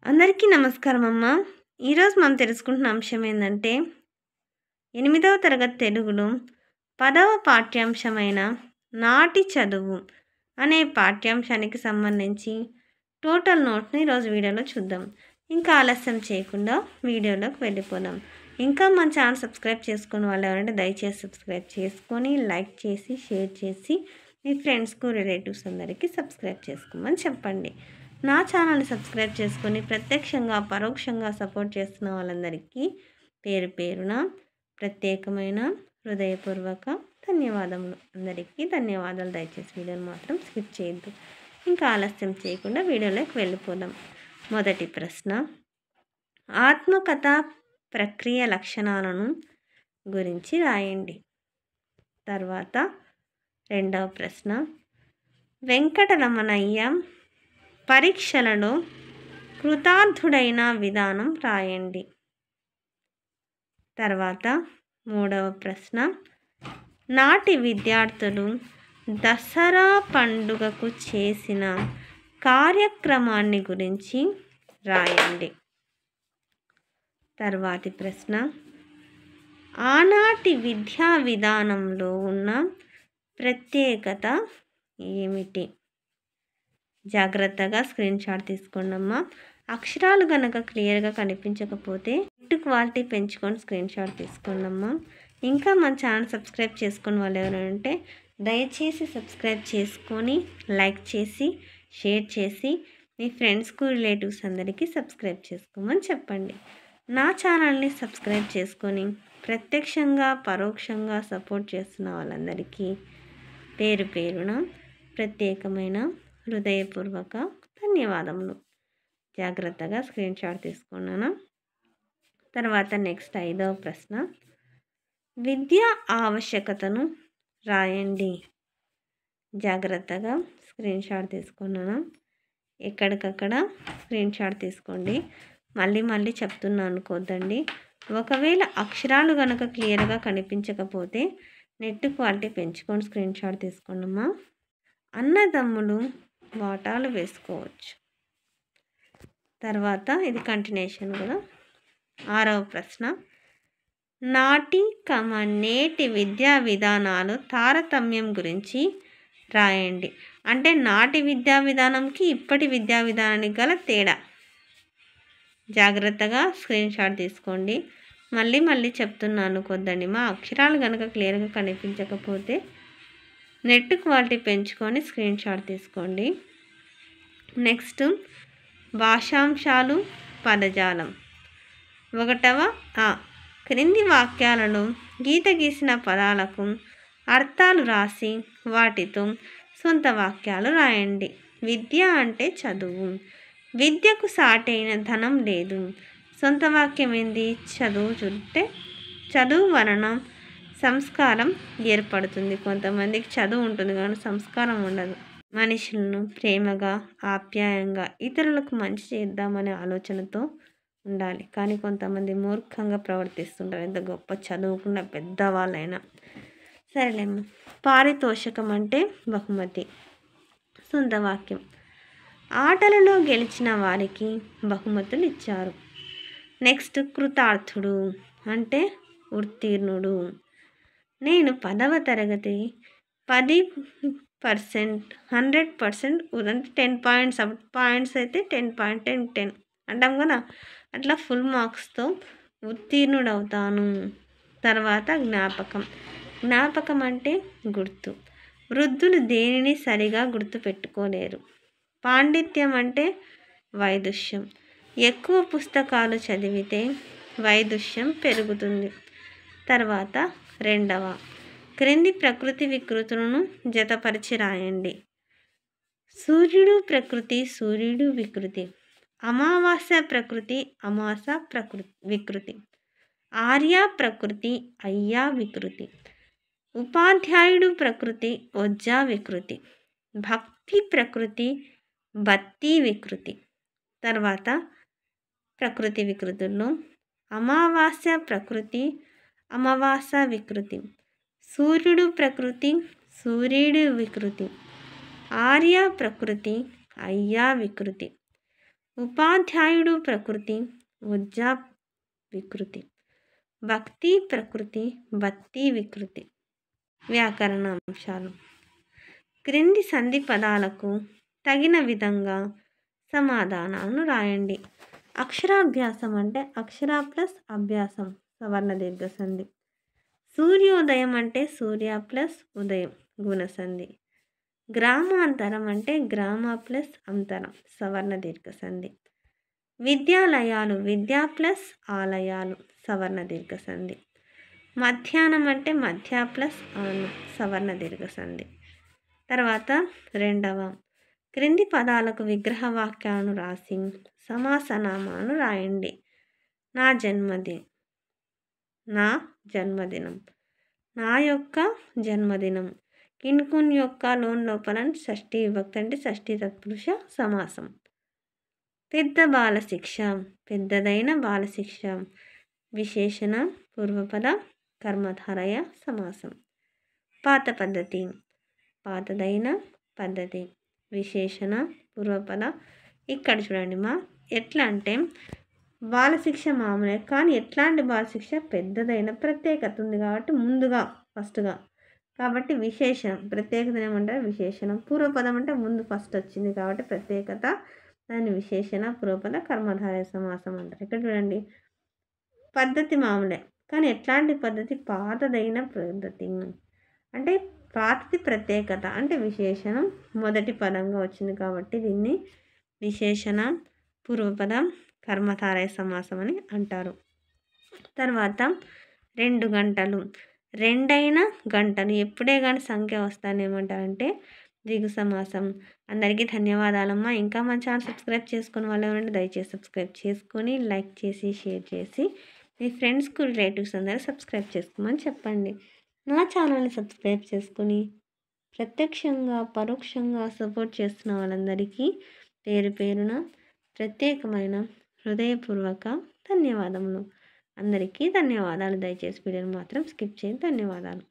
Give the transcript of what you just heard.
అందరికీ నమస్కారం అమ్మ. ఈరోజు మనం తెలుసుకుంటున్న అంశం ఏంటంటే 8వ తరగతి తెలుగులో 10వ పాఠ్యాంశమైన నాటి చదువు అనే పాఠ్యాంశానికి సంబంధించి టోటల్ నోట్ని ఈరోజు వీడియోలో చూద్దాం. ఇంకా ఆలస్యం చేయకుండా వీడియోలోకి వెళ్ళిపోదాం. ఇంకా మన ఛానల్ సబ్స్క్రైబ్ చేసుకుని వాళ్ళు ఎవరంటే దయచేసి సబ్స్క్రైబ్ చేసుకొని లైక్ చేసి షేర్ చేసి మీ ఫ్రెండ్స్కు రిలేటివ్స్ అందరికీ సబ్స్క్రైబ్ చేసుకోమని చెప్పండి. నా ఛానల్ని సబ్స్క్రైబ్ చేసుకొని ప్రత్యక్షంగా పరోక్షంగా సపోర్ట్ చేస్తున్న వాళ్ళందరికీ పేరు పేరున ప్రత్యేకమైన హృదయపూర్వక ధన్యవాదములు. అందరికీ ధన్యవాదాలు. దయచేసి వీడియోని మాత్రం స్కిప్ చేయొద్దు. ఇంకా ఆలస్యం చేయకుండా వీడియోలోకి వెళ్ళిపోదాం. మొదటి ప్రశ్న, ఆత్మకథ ప్రక్రియ లక్షణాలను గురించి రాయండి. తర్వాత రెండవ ప్రశ్న, వెంకటరమణయ్య పరీక్షలలో కృతార్థుడైన విధానం రాయండి. తర్వాత మూడవ ప్రశ్న, నాటి విద్యార్థులు దసరా పండుగకు చేసిన కార్యక్రమాన్ని గురించి రాయండి. తర్వాతి ప్రశ్న, ఆనాటి విద్యా విధానంలో ఉన్న ప్రత్యేకత ఏమిటి? జాగ్రత్తగా స్క్రీన్ షాట్ తీసుకోండి అమ్మా. అక్షరాలు కనుక క్లియర్గా కనిపించకపోతే నెట్ క్వాలిటీ పెంచుకొని స్క్రీన్ షాట్ తీసుకోండి అమ్మా. ఇంకా మన ఛానల్ సబ్స్క్రైబ్ చేసుకుని వాళ్ళు ఎవరంటే దయచేసి సబ్స్క్రైబ్ చేసుకొని లైక్ చేసి షేర్ చేసి మీ ఫ్రెండ్స్కు రిలేటివ్స్ అందరికీ సబ్స్క్రైబ్ చేసుకోమని చెప్పండి. నా ఛానల్ని సబ్స్క్రైబ్ చేసుకొని ప్రత్యక్షంగా పరోక్షంగా సపోర్ట్ చేస్తున్న వాళ్ళందరికీ పేరు పేరున ప్రత్యేకమైన హృదయపూర్వక ధన్యవాదములు. జాగ్రత్తగా స్క్రీన్ షాట్ తీసుకున్నాను. తర్వాత నెక్స్ట్ ఐదవ ప్రశ్న, విద్యా ఆవశ్యకతను రాయండి. జాగ్రత్తగా స్క్రీన్ షాట్ తీసుకున్నాను. ఎక్కడికక్కడ స్క్రీన్ షాట్ తీసుకోండి. మళ్ళీ చెప్తున్నా అనుకోద్దండి. ఒకవేళ అక్షరాలు కనుక క్లియర్గా కనిపించకపోతే నెట్ క్వాలిటీ పెంచుకొని స్క్రీన్ షాట్ తీసుకోండమ్మా. అన్నదమ్ములు వాటాలు వేసుకోవచ్చు. తర్వాత ఇది కంటిన్యూషన్ కూడా. ఆరవ ప్రశ్న, నాటి నేటి విద్యా విధానాలు తారతమ్యం గురించి రాయండి. అంటే నాటి విద్యా విధానంకి ఇప్పటి విద్యా విధానానికి గల తేడా. జాగ్రత్తగా స్క్రీన్ షాట్ తీసుకోండి. మళ్ళీ చెప్తున్నా అనుకోద్దండి. మా అక్షరాలు కనుక క్లియర్గా కనిపించకపోతే నెట్ క్వాలిటీ పెంచుకొని స్క్రీన్ షాట్ తీసుకోండి. నెక్స్ట్ భాషాంశాలు పదజాలం. 1వ క్రింది వాక్యాలలో గీత గీసిన పదాలకు అర్థాలు రాసి వాటితో సొంత వాక్యాలు రాయండి. విద్య అంటే చదువు. విద్యకు సాటైన ధనం లేదు. సొంత వాక్యం ఏంది? చదువు చుట్టే చదువు వలన సంస్కారం ఏర్పడుతుంది. కొంతమందికి చదువు ఉంటుంది కానీ సంస్కారం ఉండదు. మనుషులను ప్రేమగా ఆప్యాయంగా ఇతరులకు మంచి చేద్దామనే ఆలోచనతో ఉండాలి. కానీ కొంతమంది మూర్ఖంగా ప్రవర్తిస్తుంటారు, ఎంత గొప్ప చదువుకున్న పెద్దవాళ్ళైనా. సరేలేమ్మా. పారితోషికం అంటే బహుమతి. సొంత వాక్యం, ఆటలలో గెలిచిన వారికి బహుమతులు ఇచ్చారు. నెక్స్ట్ కృతార్థుడు అంటే ఉత్తీర్ణుడు. నేను 10వ తరగతి 10% 100% అంటే 10 పాయింట్స్ పాయింట్స్ అయితే 10 అంటాం కదా, అట్లా ఫుల్ మార్క్స్తో ఉత్తీర్ణుడు అవుతాను. తర్వాత జ్ఞాపకం అంటే గుర్తు. వృద్ధులు దేనిని సరిగా గుర్తు పెట్టుకోలేరు. పాండిత్యం అంటే వైదుష్యం. ఎక్కువ పుస్తకాలు చదివితే వైదుష్యం పెరుగుతుంది. తర్వాత రెండవ, క్రింది ప్రకృతి వికృతులను జతపరిచి రాయండి. సూర్యుడు ప్రకృతి, సూర్యుడు వికృతి. అమావాస్య ప్రకృతి, అమావాస్య వికృతి. ఆర్య ప్రకృతి, అయ్య వికృతి. ఉపాధ్యాయుడు ప్రకృతి, ఒజ్జ వికృతి. భక్తి ప్రకృతి, బత్తి వికృతి. తర్వాత ప్రకృతి వికృతుల్లో అమావాస్య ప్రకృతి, అమావాస్య వికృతి. సూర్యుడు ప్రకృతి, సూర్యుడు వికృతి. ఆర్య ప్రకృతి, అయ్య వికృతి. ఉపాధ్యాయుడు ప్రకృతి, ఉజ్జా వికృతి. భక్తి ప్రకృతి, బత్తి వికృతి. వ్యాకరణ అంశాలు. క్రింది సంధి పదాలకు తగిన విధంగా సమాధానాలను రాయండి. అక్షరాభ్యాసం అంటే అక్షర ప్లస్ అభ్యాసం సవర్ణ దీర్ఘ సంధి. సూర్యోదయం అంటే సూర్య ప్లస్ ఉదయం గుణసంధి. గ్రామాంతరం అంటే గ్రామ ప్లస్ అంతరం సవర్ణ దీర్ఘ సంధి. విద్యాలయాలు విద్యా ప్లస్ ఆలయాలు సవర్ణ దీర్ఘ సంధి. మధ్యాహ్నం అంటే మధ్య ప్లస్ ఆను సవర్ణ దీర్ఘ సంధి. తర్వాత రెండవ, క్రింది పదాలకు విగ్రహ వాక్యాలను రాసి సమాసనామాలను రాయండి. నా జన్మదినం, నా యొక్క జన్మదినం. కిన్కున్ యొక్క లోపల షష్ఠీ విభక్తి అంటే షష్ఠీ తత్పురుష సమాసం. పెద్ద బాలశిక్ష, పెద్దదైన బాలశిక్ష. విశేషణ పూర్వపద కర్మధారయ సమాసం. పాత పద్ధతి, పాతదైన పద్ధతి. విశేషణ పూర్వపద. ఇక్కడ చూడండి ఎట్లా అంటే బాలశిక్ష మామూలే, కానీ ఎట్లాంటి బాలశిక్ష? పెద్దదైన ప్రత్యేకత ఉంది కాబట్టి ముందుగా ఫస్ట్గా, కాబట్టి విశేషణం. ప్రత్యేకత ఏమంటారు? విశేషణం. పూర్వపదం అంటే ముందు ఫస్ట్ వచ్చింది కాబట్టి ప్రత్యేకత, దాన్ని విశేషణ పూర్వపద కర్మధారయ సమాసం అంటారు. ఇక్కడ చూడండి పద్ధతి మామూలే, కానీ ఎట్లాంటి పద్ధతి? పాతదైన పద్ధతి. అంటే పాతది ప్రత్యేకత అంటే విశేషణం మొదటి పదంగా వచ్చింది కాబట్టి దీన్ని విశేషణ పూర్వపదం కర్మధారయ సమాసం అని అంటారు. తర్వాత 2 గంటలు, రెండైన గంటలు. ఎప్పుడే కానీ సంఖ్య వస్తాను ఏమంటారంటే ద్విగు సమాసం. అందరికీ ధన్యవాదాలమ్మా. ఇంకా మన ఛానల్ సబ్స్క్రైబ్ చేసుకుని వాళ్ళు ఎవరంటే దయచేసి సబ్స్క్రైబ్ చేసుకొని లైక్ చేసి షేర్ చేసి మీ ఫ్రెండ్స్కు రిలేటివ్స్ అందరూ సబ్స్క్రైబ్ చేసుకోమని చెప్పండి. నా ఛానల్ని సబ్స్క్రైబ్ చేసుకుని ప్రత్యక్షంగా పరోక్షంగా సపోర్ట్ చేస్తున్న వాళ్ళందరికీ పేరు పేరున ప్రత్యేకమైన హృదయపూర్వక ధన్యవాదములు. అందరికీ ధన్యవాదాలు. దయచేసి వీడియోని మాత్రం స్కిప్ చేయండి. ధన్యవాదాలు.